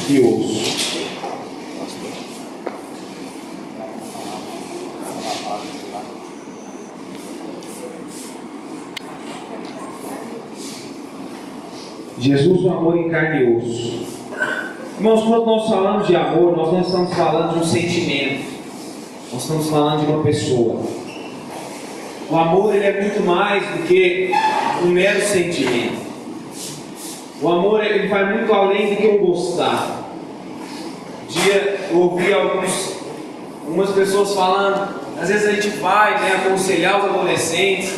e osso. Jesus, o amor em carne e osso. Irmãos, quando nós falamos de amor, nós não estamos falando de um sentimento, nós estamos falando de uma pessoa. O amor, ele é muito mais do que um mero sentimento. O amor, ele vai muito além do que eu gostar. Um dia eu ouvi algumas pessoas falando, às vezes a gente vai, aconselhar os adolescentes,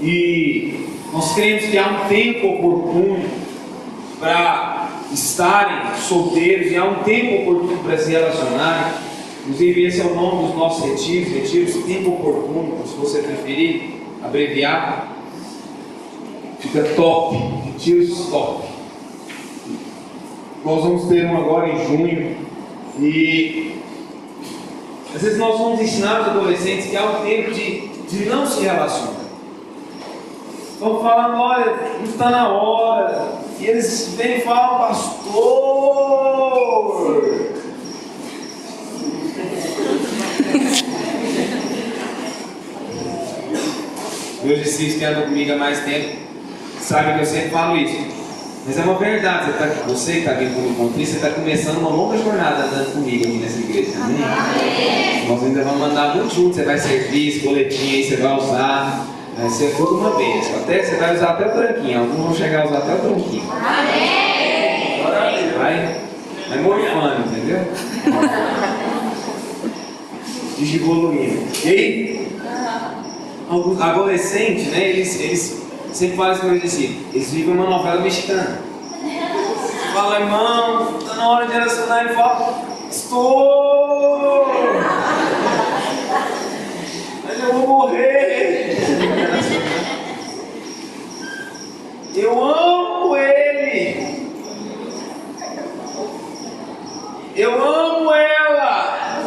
e nós cremos que há um tempo oportuno para estarem solteiros, e há um tempo oportuno para se relacionarem. Inclusive esse é o nome dos nossos retiros, tempo oportuno, se você preferir abreviar, fica top, retiros top. Nós vamos ter um agora em junho, e às vezes nós vamos ensinar os adolescentes que há um tempo de não se relacionar. Estão falando, olha, não está na hora. E eles vêm e falam, pastor. Meus discípulos que andam comigo há mais tempo sabem que eu sempre falo isso. Mas é uma verdade. Você que está vindo comigo com Cristo, você está começando uma longa jornada andando comigo aqui nessa igreja. Amém? Nós ainda vamos mandar muito junto. Você vai servir esse boletim aí, você vai usar. Vai ser tudo uma vez. Você vai usar até o tranquinho. Alguns vão chegar a usar até o tranquinho. Amém! Vai morfando, entendeu? Digievoluindo. E aí, alguns adolescentes, eles sempre fazem coisas assim. Eles vivem uma novela mexicana. Fala, irmão, está na hora de relacionar. Ele fala, estou! Mas eu vou morrer! Eu amo ele! Eu amo ela!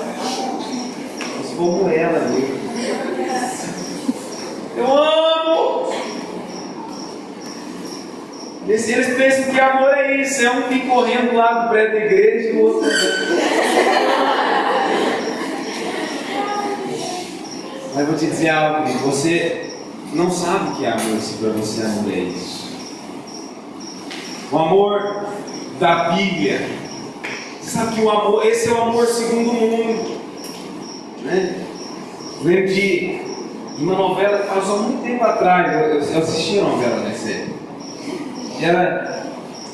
Mas como ela, viu? Eu amo! Eles pensam que amor é isso, é um que correndo lá do prédio da igreja e o outro. Mas vou te dizer algo, você não sabe o que é amor se para você amor é isso. O amor da Bíblia, você sabe que o amor, esse é o amor segundo o mundo, né? Lembro de uma novela que passou há muito tempo atrás, eu assisti a novela nessa época. Era,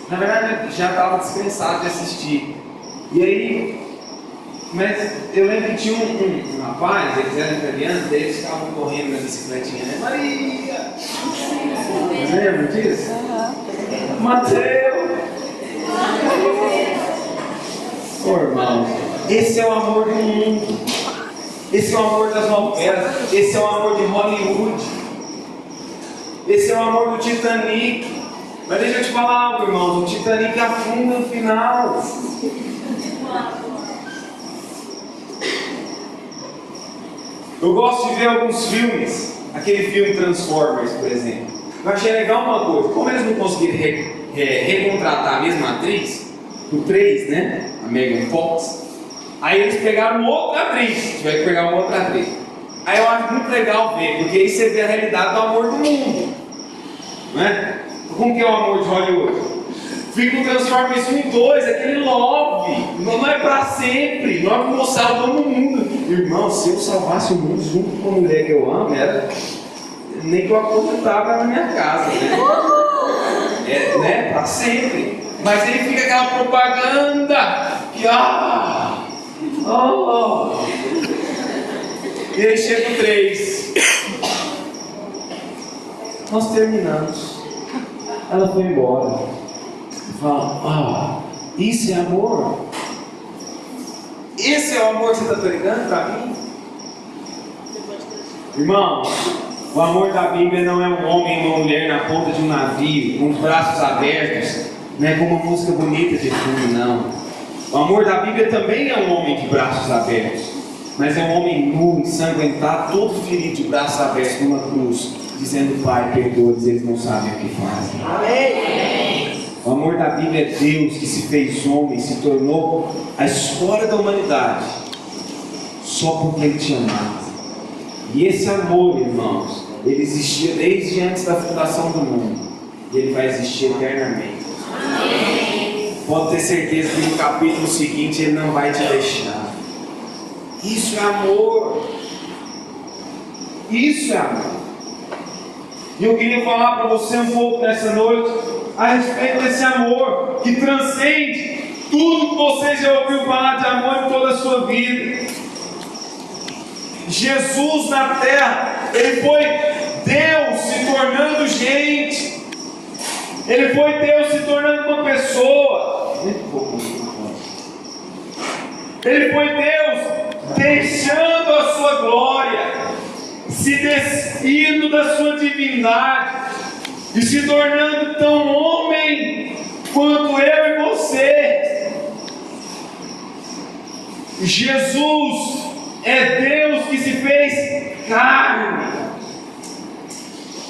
na verdade, já estava dispensado de assistir. E aí, mas eu lembro que tinha um rapaz, eles eram italianos, daí eles ficavam correndo na bicicletinha, né? Maria! Lembra disso? Mateus! Ô irmão, esse é o amor do mundo, esse é o amor das novelas, esse é o amor de Hollywood, esse é o amor do Titanic. Mas deixa eu te falar algo, irmão, o Titanic afunda no final. Eu gosto de ver alguns filmes, aquele filme Transformers, por exemplo. Eu achei legal uma coisa, como eles não conseguiram recontratar a mesma atriz, o 3, né? A Megan Fox. Aí eles pegaram outra atriz, tiveram que pegar uma outra atriz. Aí eu acho muito legal ver, porque aí você vê a realidade do amor do mundo, né? Como que é o amor de Hollywood? Fica o Transformers 1 e 2, aquele love, não é pra sempre, não é como salvando o mundo. Irmão, se eu salvasse o mundo junto com a mulher que eu amo, era nem que eu aposentava na minha casa, né? Né? Pra sempre. Mas aí fica aquela propaganda que e aí chega o 3. Nós terminamos. Ela foi embora. Fala, isso é amor? Esse é o amor que você está pregando para mim? Irmão, o amor da Bíblia não é um homem e uma mulher na ponta de um navio, com os braços abertos, não é com uma música bonita de fundo, não. O amor da Bíblia também é um homem de braços abertos, mas é um homem nu, ensanguentado, todo ferido de braços abertos numa cruz, dizendo, Pai, perdoa-lhes, eles não sabem o que fazem. Amém. O amor da Bíblia é Deus que se fez homem, se tornou a história da humanidade, só porque Ele te amava. E esse amor, irmãos, ele existia desde antes da fundação do mundo, e ele vai existir eternamente. Pode ter certeza que no capítulo seguinte Ele não vai te deixar. Isso é amor. Isso é amor. E eu queria falar para você um pouco nessa noite a respeito desse amor que transcende tudo que você já ouviu falar de amor em toda a sua vida. Jesus na terra, Ele foi Deus se tornando gente. Ele foi Deus se tornando uma pessoa. Ele foi Deus deixando a sua glória, se despindo da sua divindade e se tornando tão homem quanto eu e você. Jesus é Deus que se fez carne.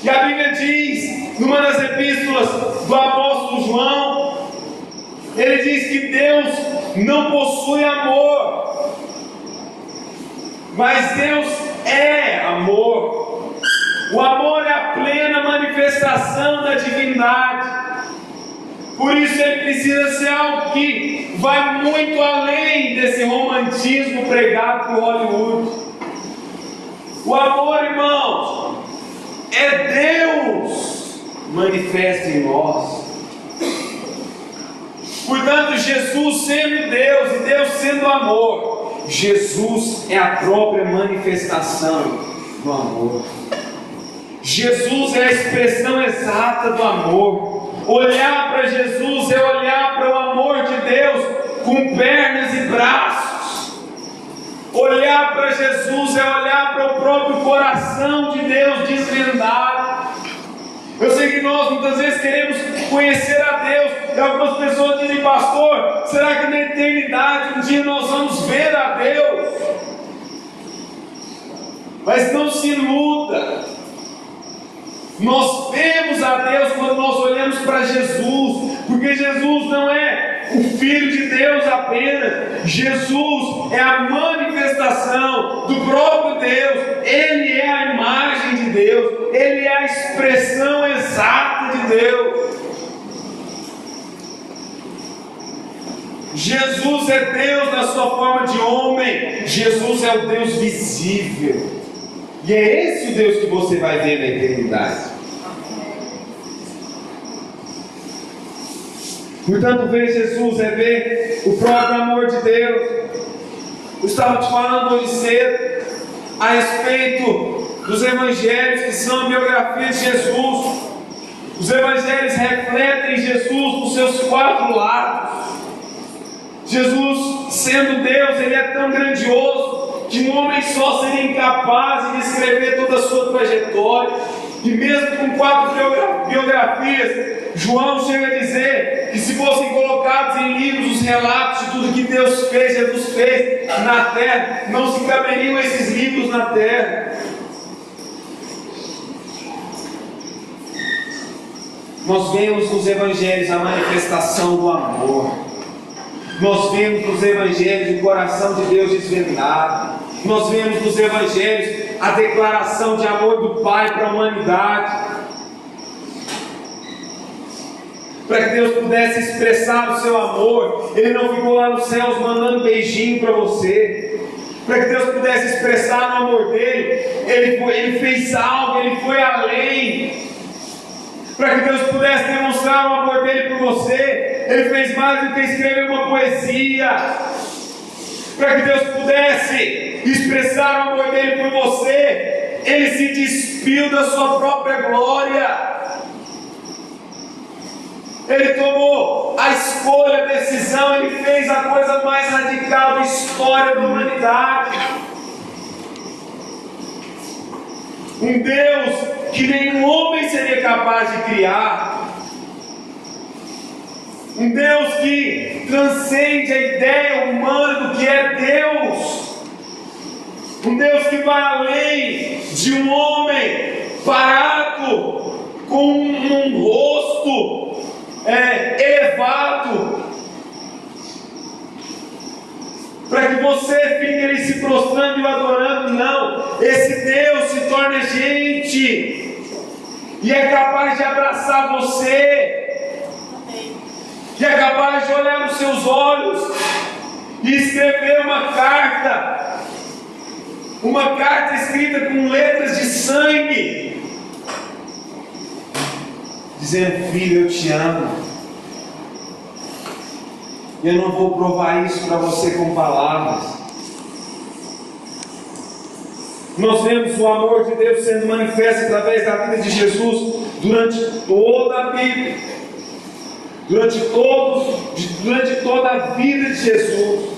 E a Bíblia diz, numa das epístolas do apóstolo João, ele diz que Deus não possui amor, mas Deus é amor. O amor é a plena manifestação da divindade. Por isso ele precisa ser algo que vai muito além desse romantismo pregado por Hollywood. O amor, irmãos, é Deus manifesto em nós. Portanto, Jesus sendo Deus e Deus sendo amor, Jesus é a própria manifestação do amor. Jesus é a expressão exata do amor. Olhar para Jesus é olhar para o amor de Deus com pernas e braços. Olhar para Jesus é olhar para o próprio coração de Deus desvendado. Eu sei que nós muitas vezes queremos conhecer a Deus, e algumas pessoas dizem: pastor, será que na eternidade um dia nós vamos ver a Deus? Mas não se iluda. Nós vemos a Deus quando nós olhamos para Jesus, porque Jesus não é o Filho de Deus apenas. Jesus é a manifestação do próprio Deus. Ele é a imagem de Deus. Ele é a expressão exata de Deus. Jesus é Deus na sua forma de homem. Jesus é o Deus visível. E é esse o Deus que você vai ver na eternidade. Portanto, ver Jesus é ver o próprio amor de Deus. Eu estava te falando hoje cedo a respeito dos evangelhos, que são a biografia de Jesus. Os evangelhos refletem Jesus nos seus quatro lados. Jesus, sendo Deus, Ele é tão grandioso que um homem só seria incapaz de descrever toda a sua trajetória. E mesmo com 4 biografias, João chega a dizer que se fossem colocados em livros os relatos de tudo que Deus fez, Jesus fez na terra, não se caberiam esses livros na terra. Nós vemos nos evangelhos a manifestação do amor. Nós vemos nos evangelhos o coração de Deus desvendado. Nós vemos nos evangelhos a declaração de amor do Pai para a humanidade, para que Deus pudesse expressar o seu amor. Ele não ficou lá nos céus mandando beijinho para você. Para que Deus pudesse expressar o amor dele, Ele fez algo, Ele foi além. Para que Deus pudesse demonstrar o amor dele por você, Ele fez mais do que escrever uma poesia. Para que Deus pudesse expressar o amor dele por você, Ele se despiu da sua própria glória. Ele tomou a escolha, a decisão, Ele fez a coisa mais radical da história da humanidade. Um Deus que nenhum homem seria capaz de criar. Um Deus que transcende a ideia humana do que é Deus. Um Deus que vai além de um homem parado com um rosto elevado, para que você fique ali se prostrando e o adorando. Não, esse Deus se torna gente e é capaz de abraçar você, e é capaz de olhar nos seus olhos e escrever uma carta escrita com letras de sangue, dizendo: filho, eu te amo. Eu não vou provar isso para você com palavras. Nós vemos o amor de Deus sendo manifesto através da vida de Jesus durante toda a Bíblia, durante toda a vida de Jesus.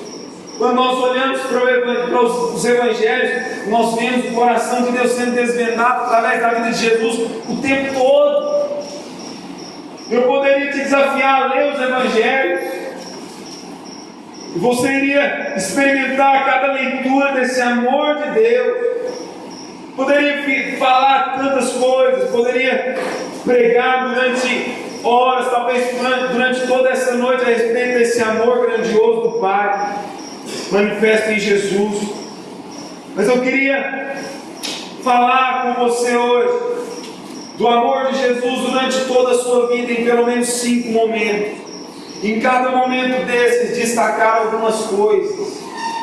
Quando nós olhamos para os evangelhos, nós vemos o coração de Deus sendo desvendado através da vida de Jesus o tempo todo. Eu poderia te desafiar a ler os evangelhos, e você iria experimentar cada leitura desse amor de Deus. Poderia falar tantas coisas, poderia pregar durante horas, talvez durante toda essa noite, a respeito desse amor grandioso do Pai manifesto em Jesus. Mas eu queria falar com você hoje do amor de Jesus durante toda a sua vida, em pelo menos 5 momentos. Em cada momento desses, destacar algumas coisas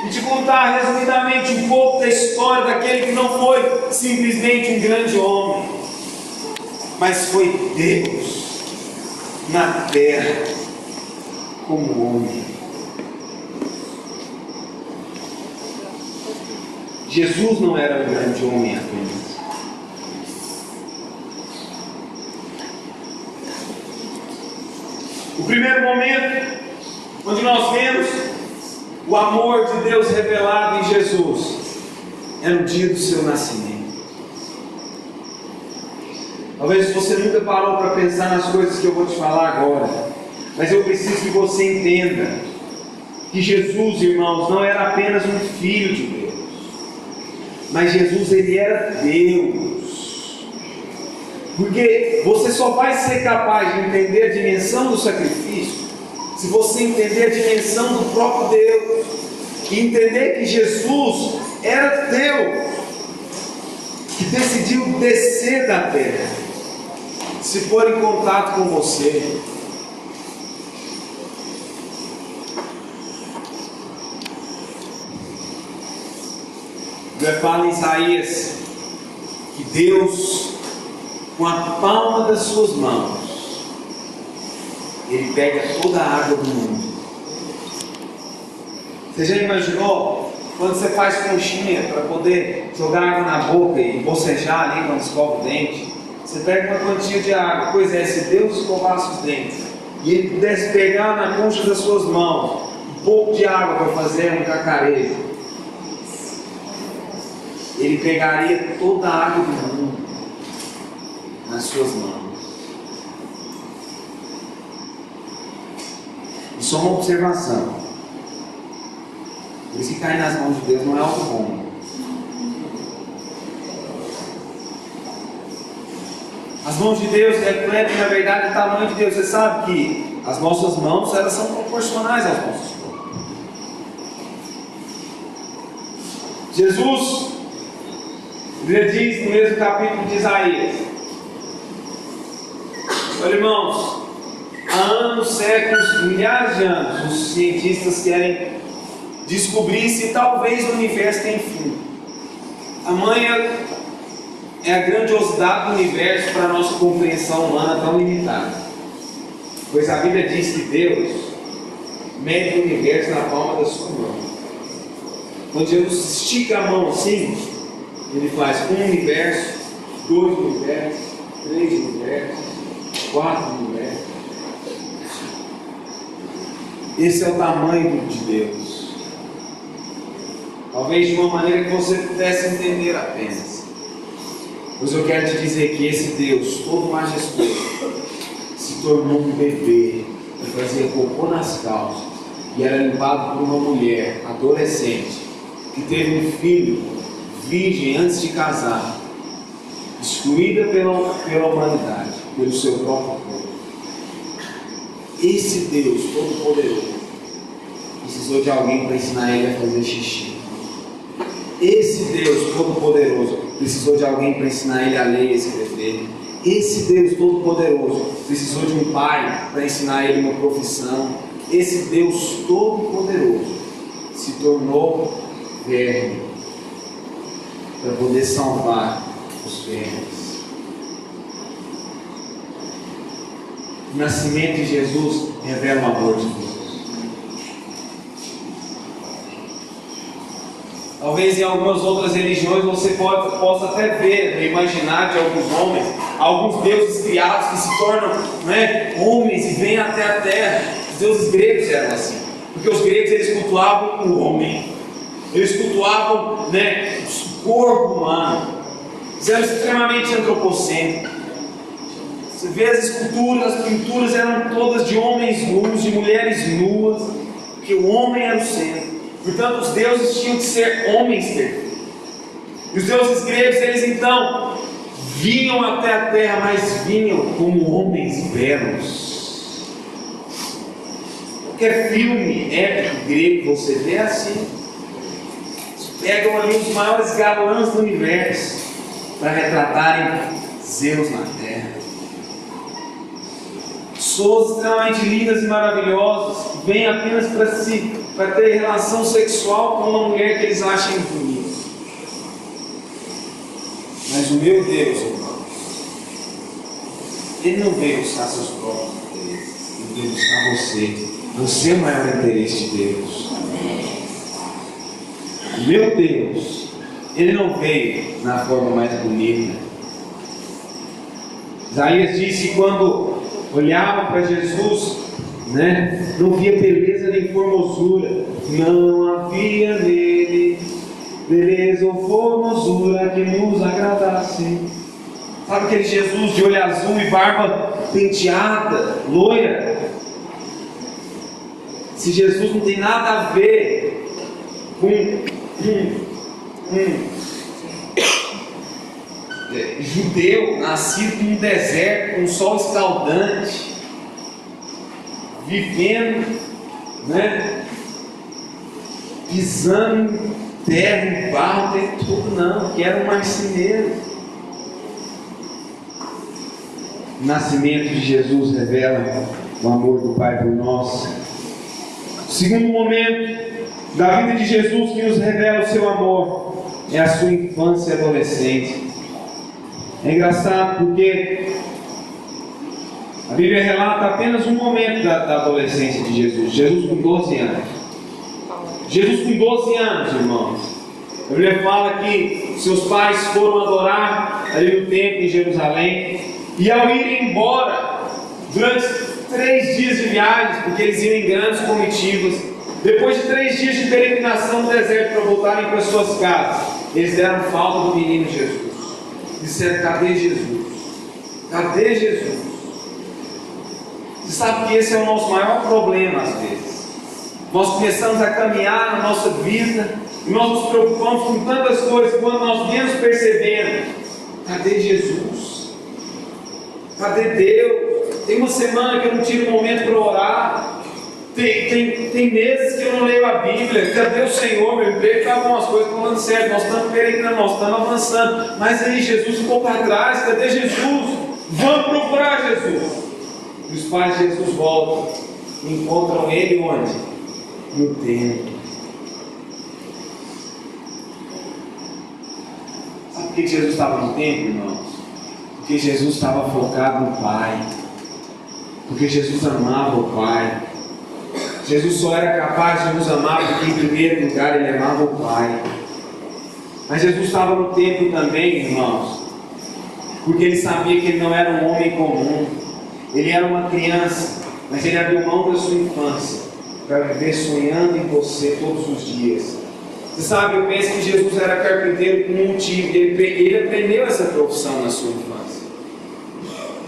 e te contar resumidamente um pouco da história daquele que não foi simplesmente um grande homem, mas foi Deus na terra como homem. Jesus não era um grande homem apenas. O primeiro momento onde nós vemos o amor de Deus revelado em Jesus é no dia do seu nascimento. Talvez você nunca parou para pensar nas coisas que eu vou te falar agora, mas eu preciso que você entenda que Jesus, irmãos, não era apenas um filho de Deus, mas Jesus, ele era Deus. Porque você só vai ser capaz de entender a dimensão do sacrifício se você entender a dimensão do próprio Deus, e entender que Jesus era Deus que decidiu descer da terra, se for em contato com você. Fala em Isaías que Deus, com a palma das suas mãos, Ele pega toda a água do mundo. Você já imaginou quando você faz conchinha para poder jogar água na boca e bocejar ali quando escova o dente? Você pega uma quantia de água. Pois é, se Deus escovasse os dentes e Ele pudesse pegar na concha das suas mãos um pouco de água para fazer um cacarejo, Ele pegaria toda a água do mundo nas suas mãos. E só uma observação: por isso que cair nas mãos de Deus não é algo bom. As mãos de Deus refletem, na verdade, o tamanho de Deus. Você sabe que as nossas mãos, elas são proporcionais aos nossos corpos. Jesus, ele diz no mesmo capítulo de Isaías: olha, irmãos, há anos, séculos, milhares de anos, os cientistas querem descobrir se talvez o universo tem fim. Tamanha é a grandiosidade do universo para a nossa compreensão humana tão limitada. Pois a Bíblia diz que Deus mede o universo na palma da sua mão. Quando Jesus estica a mão assim, Ele faz um universo, 2 universos, 3 universos, 4 universos. Esse é o tamanho de Deus. Talvez de uma maneira que você pudesse entender apenas. Pois eu quero te dizer que esse Deus, todo majestoso, se tornou um bebê que fazia cocô nas calças e era limpado por uma mulher adolescente que teve um filho virgem antes de casar, excluída pela humanidade, pelo seu próprio povo. esse Deus Todo-Poderoso precisou de alguém para ensinar ele a fazer xixi. Esse Deus Todo-Poderoso precisou de alguém para ensinar ele a ler e escrever. Esse Deus Todo-Poderoso precisou de um pai para ensinar ele uma profissão. Esse Deus Todo-Poderoso se tornou verme para poder salvar os vermes. O nascimento de Jesus revela o amor de Deus. Talvez em algumas outras religiões você possa até ver, no imaginário de alguns homens, alguns deuses criados que se tornam, homens e vêm até a terra. Os deuses gregos eram assim, porque os gregos eles cultuavam o homem, eles cultuavam o corpo humano, eles eram extremamente antropocêntricos. Você vê as esculturas, as pinturas eram todas de homens nus, de mulheres nuas, porque o homem era o centro. Portanto, os deuses tinham que ser homens perfeitos. E os deuses gregos, eles então vinham até a terra, mas vinham como homens belos. Qualquer filme épico grego você vê assim. Eles pegam ali os maiores galãs do universo para retratarem Zeus na terra. Pessoas extremamente lindas e maravilhosas que vêm apenas para ter relação sexual com uma mulher que eles achem bonita. Mas o meu Deus, irmãos, Ele não veio buscar seus próprios interesses, Ele veio buscar você. Você é o maior interesse de Deus. O meu Deus, Ele não veio na forma mais bonita. Isaías disse que quando olhava para Jesus, não via beleza nem formosura, não havia nele beleza ou formosura que nos agradasse. Sabe aquele Jesus de olho azul e barba penteada, loira? Se Jesus não tem nada a ver com judeu, nascido num deserto, com um sol escaldante, vivendo, pisando em terra, em barro, tem tudo, não, que era um marceneiro. O nascimento de Jesus revela o amor do Pai por nós. O segundo momento da vida de Jesus que nos revela o seu amor é a sua infância e adolescência. É engraçado porque a Bíblia relata apenas um momento da adolescência de Jesus. Jesus com 12 anos. Jesus com 12 anos, irmãos. A Bíblia fala que seus pais foram adorar ali no templo em Jerusalém. E ao irem embora, durante 3 dias de viagem, porque eles iam em grandes comitivas, depois de 3 dias de peregrinação no deserto para voltarem para suas casas, eles deram falta do menino Jesus. Disseram: cadê Jesus? Cadê Jesus? Você sabe que esse é o nosso maior problema às vezes. Nós começamos a caminhar na nossa vida e nós nos preocupamos com tantas coisas, quando nós menos percebemos: cadê Jesus? Cadê Deus? Tem uma semana que eu não tiro um momento para orar. Tem meses que eu não leio a Bíblia. Cadê o Senhor? Meu emprego está algumas coisas falando certo. Nós estamos peregrinando, nós estamos avançando. Mas aí Jesus ficou para trás. Cadê Jesus? Vamos procurar Jesus. E os pais de Jesus voltam e encontram ele onde? No templo. Sabe por que Jesus estava no templo, irmãos? Porque Jesus estava focado no Pai. Porque Jesus amava o Pai. Jesus só era capaz de nos amar porque, em primeiro lugar, Ele amava o Pai. Mas Jesus estava no templo também, irmãos, porque Ele sabia que Ele não era um homem comum. Ele era uma criança, mas Ele abriu mão da sua infância para viver sonhando em você todos os dias. Você sabe, eu penso que Jesus era carpinteiro com um motivo. Ele aprendeu essa profissão na sua infância.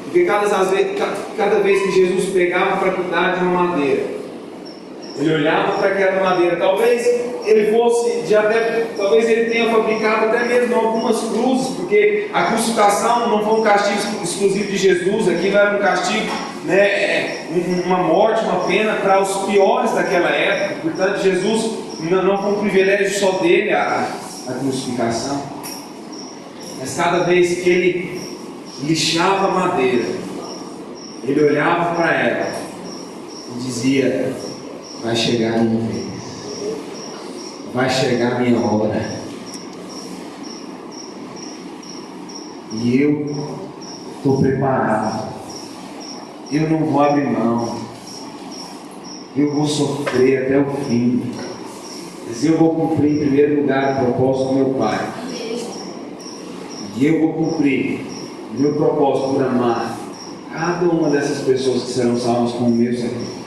Porque cada vez que Jesus pegava para cuidar de uma madeira, ele olhava para aquela madeira. Talvez ele tenha fabricado até mesmo algumas cruzes, porque a crucificação não foi um castigo exclusivo de Jesus, aquilo era um castigo né, uma morte, uma pena para os piores daquela época. Portanto, Jesus não foi um privilégio só dele a crucificação, mas cada vez que ele lixava a madeira, ele olhava para ela e dizia: vai chegar a minha vez, vai chegar a minha hora, e eu estou preparado, eu não vou abrir mão, eu vou sofrer até o fim, mas eu vou cumprir em primeiro lugar o propósito do meu Pai, e eu vou cumprir o meu propósito por amar cada uma dessas pessoas que serão salvas com o meu sacrifício.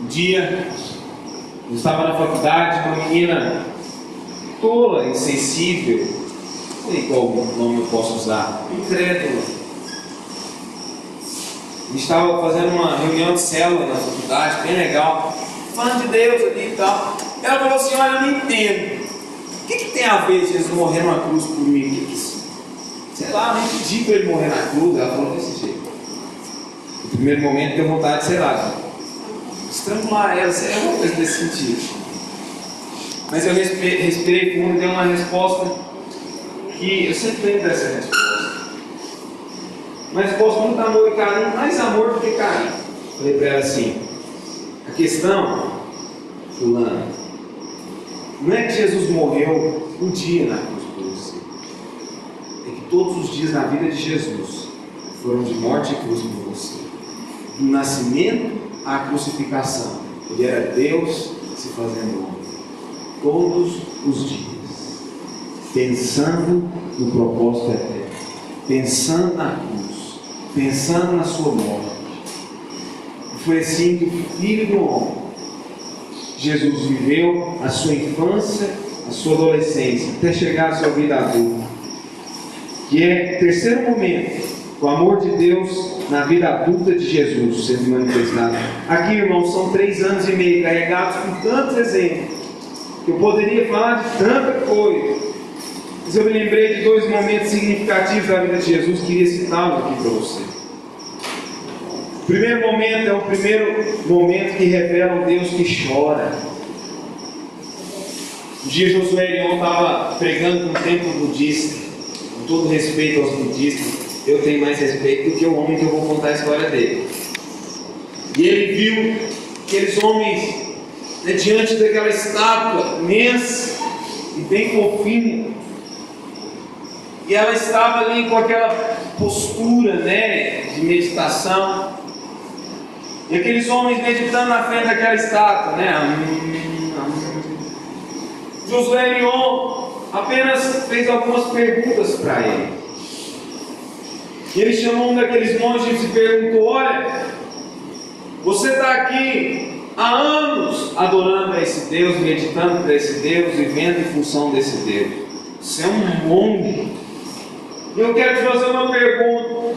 Um dia, eu estava na faculdade, uma menina tola, insensível, não sei qual nome eu posso usar, incrédula. Estava fazendo uma reunião de célula na faculdade, bem legal, falando de Deus ali e tal. Ela falou assim: olha, eu não entendo, o que tem a ver Jesus morrer numa cruz por mim? Sei lá, nem pedi para ele morrer na cruz. Ela falou desse jeito. No primeiro momento deu vontade de, sei lá, estrangular ela, sei lá, alguma coisa desse sentido. Mas eu respirei fundo e dei uma resposta que eu sempre lembro dessa resposta. Uma resposta com muito amor e carinho, mais amor do que carinho. Falei para ela assim: a questão, fulana, não é que Jesus morreu um dia na cruz por você, é que todos os dias na vida de Jesus foram de morte e cruz por você, do nascimento à crucificação. Ele era Deus se fazendo homem, todos os dias, pensando no propósito eterno, pensando na cruz, pensando na sua morte. E foi assim que o Filho do Homem, Jesus, viveu a sua infância, a sua adolescência, até chegar à sua vida adulta, que é o terceiro momento, o amor de Deus na vida adulta de Jesus sendo manifestado. Aqui, irmãos, são 3 anos e meio carregados com tantos exemplos, que eu poderia falar de tanta coisa, mas eu me lembrei de 2 momentos significativos da vida de Jesus, queria citá-los aqui para você. O primeiro momento é o primeiro momento que revela um Deus que chora. Um dia Josué Erion estava pregando num templo budista. Com todo respeito aos budistas, eu tenho mais respeito do que o homem que eu vou contar a história dele. E ele viu aqueles homens, né, diante daquela estátua imensa e bem fofinha, e ela estava ali com aquela postura, né, de meditação. E aqueles homens meditando na frente daquela estátua, né? Josué Erion apenas fez algumas perguntas para ele. E ele chamou um daqueles monges e perguntou: olha, você está aqui há anos adorando a esse Deus, meditando para esse Deus, vivendo em função desse Deus. Você é um monge. E eu quero te fazer uma pergunta: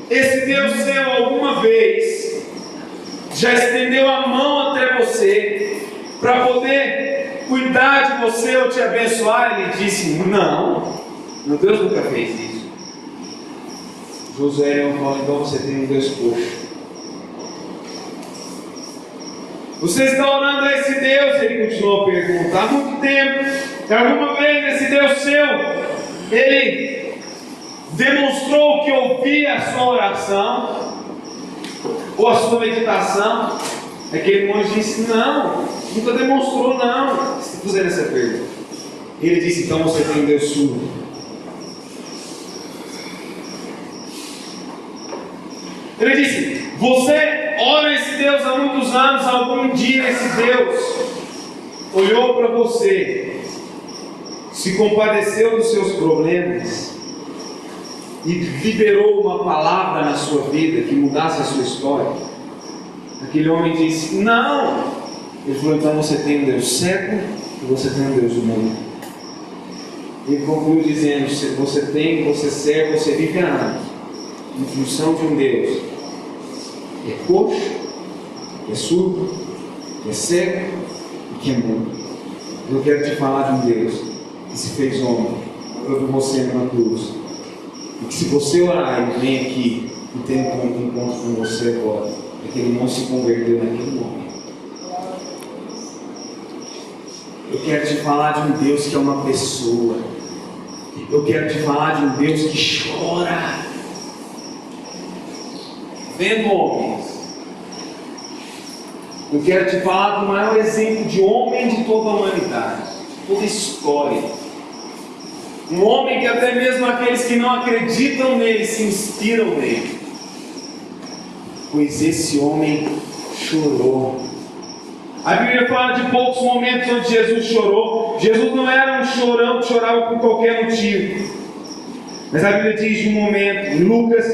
esse Deus seu alguma vez já estendeu a mão até você para poder cuidar de você ou te abençoar? Ele disse: não, meu Deus nunca fez isso. Josué falou: então você tem um Deus coxo. Você está orando a esse Deus? Ele continuou a perguntar: há muito tempo, alguma vez esse Deus seu, ele demonstrou que ouvia a sua oração ou a sua meditação? Aquele monge disse: não, nunca demonstrou, não. Se fizer essa pergunta, ele disse: então você tem um Deus surdo. Ele disse: você ora a esse Deus há muitos anos, algum dia esse Deus olhou para você, se compadeceu dos seus problemas e liberou uma palavra na sua vida que mudasse a sua história? Aquele homem disse: não. Ele falou: então você tem um Deus cego e você tem um Deus mudo. Ele concluiu dizendo: você serve, você vive há anos em função de um Deus que é coxo, que é surdo, que é cego e que é mudo. Eu quero te falar de um Deus que se fez homem, por você na cruz, E que se você orar, ele vem aqui e tem um encontro com você agora. Aquele irmão se converteu naquele momento. Eu quero te falar de um Deus que é uma pessoa. Eu quero te falar de um Deus que chora. Vendo homens. Eu quero te falar do maior exemplo de homem de toda a humanidade, de toda a história. Um homem que até mesmo aqueles que não acreditam nele se inspiram nele. Pois esse homem chorou. A Bíblia fala de poucos momentos onde Jesus chorou. Jesus não era um chorão que chorava por qualquer motivo. Mas a Bíblia diz de um momento, em Lucas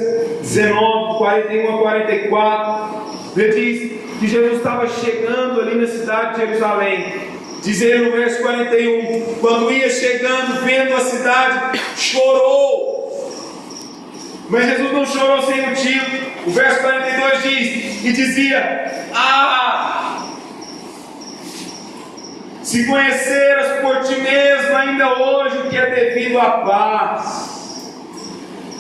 19, 41 a 44, ele diz que Jesus estava chegando ali na cidade de Jerusalém. Diz ele no verso 41, quando ia chegando, vendo a cidade, chorou. Mas Jesus não chorou sem motivo. O verso 42 diz, e dizia, se conheceras por ti mesmo ainda hoje o que é devido à paz,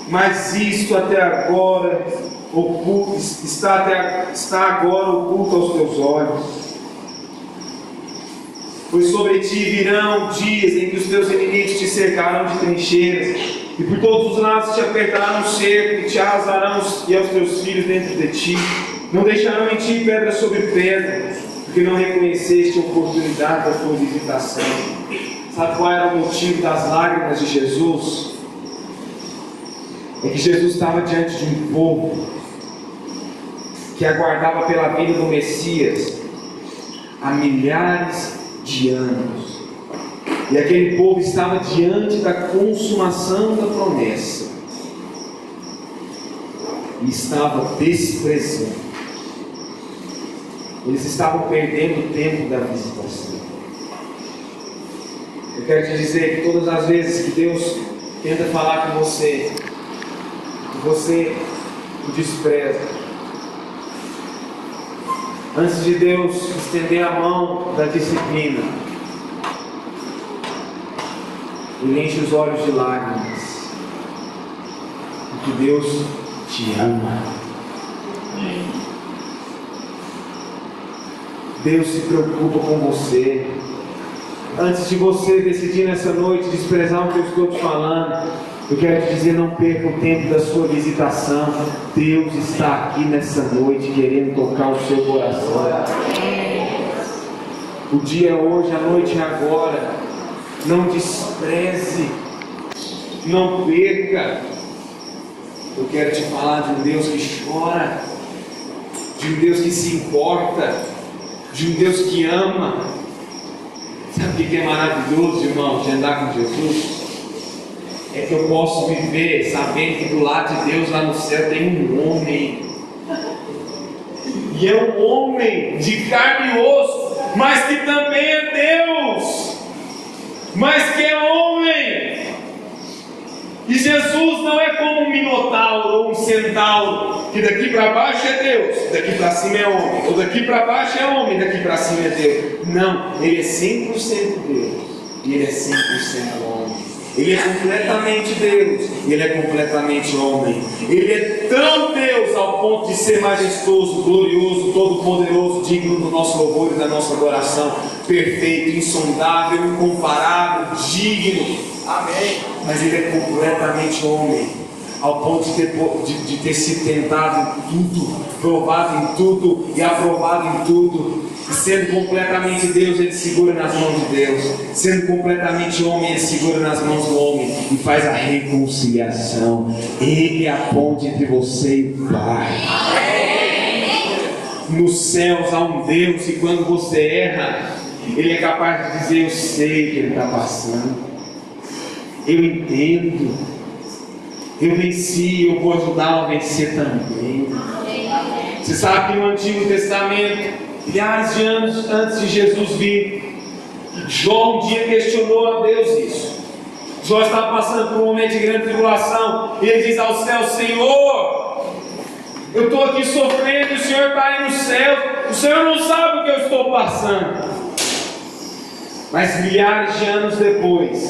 mas isto até agora oculto, está agora oculto aos teus olhos. Pois sobre ti virão dias em que os teus inimigos te cercarão de trincheiras, e por todos os lados te apertarão o cerco, e te arrasarão e aos teus filhos dentro de ti. Não deixarão em ti pedra sobre pedra, porque não reconheceste a oportunidade da tua visitação. Sabe qual era o motivo das lágrimas de Jesus? É que Jesus estava diante de um povo que aguardava pela vinda do Messias há milhares de anos. E aquele povo estava diante da consumação da promessa e estava desprezando. Eles estavam perdendo o tempo da visitação. Eu quero te dizer que todas as vezes que Deus tenta falar com você, que você o despreza, antes de Deus estender a mão da disciplina, Ele enche os olhos de lágrimas, porque Deus te ama. Deus se preocupa com você. Antes de você decidir nessa noite desprezar o que eu estou te falando, eu quero te dizer, não perca o tempo da sua visitação. Deus está aqui nessa noite querendo tocar o seu coração. O dia é hoje, a noite é agora. Não despreze, não perca. Eu quero te falar de um Deus que chora, de um Deus que se importa, de um Deus que ama. Sabe o que é maravilhoso, irmão, de andar com Jesus? É que eu posso viver sabendo que do lado de Deus lá no céu tem um homem, e é um homem de carne e osso, mas que também é Deus, mas que é homem. E Jesus não é como um minotauro ou um centauro, que daqui para baixo é Deus, daqui para cima é homem, ou daqui para baixo é homem, daqui para cima é Deus. Não, Ele é 100% Deus e Ele é 100% homem. Ele é completamente Deus, Ele é completamente homem. Ele é tão Deus ao ponto de ser majestoso, glorioso, todo-poderoso, digno do nosso louvor e da nossa adoração, perfeito, insondável, incomparável, digno. Amém. Mas Ele é completamente homem, ao ponto de ter sido tentado em tudo, provado em tudo e aprovado em tudo. E sendo completamente Deus, Ele segura nas mãos de Deus. Sendo completamente homem, Ele segura nas mãos do homem e faz a reconciliação. Ele é a ponte entre você e o Pai. Nos céus há um Deus, e quando você erra, Ele é capaz de dizer: eu sei que Ele está passando, eu entendo, eu venci, eu vou ajudá-lo a vencer também. Você sabe que no Antigo Testamento, milhares de anos antes de Jesus vir, Jó um dia questionou a Deus isso. Jó estava passando por um momento de grande tribulação, e ele diz ao céu: Senhor, eu estou aqui sofrendo, o Senhor está aí no céu, o Senhor não sabe o que eu estou passando. Mas milhares de anos depois,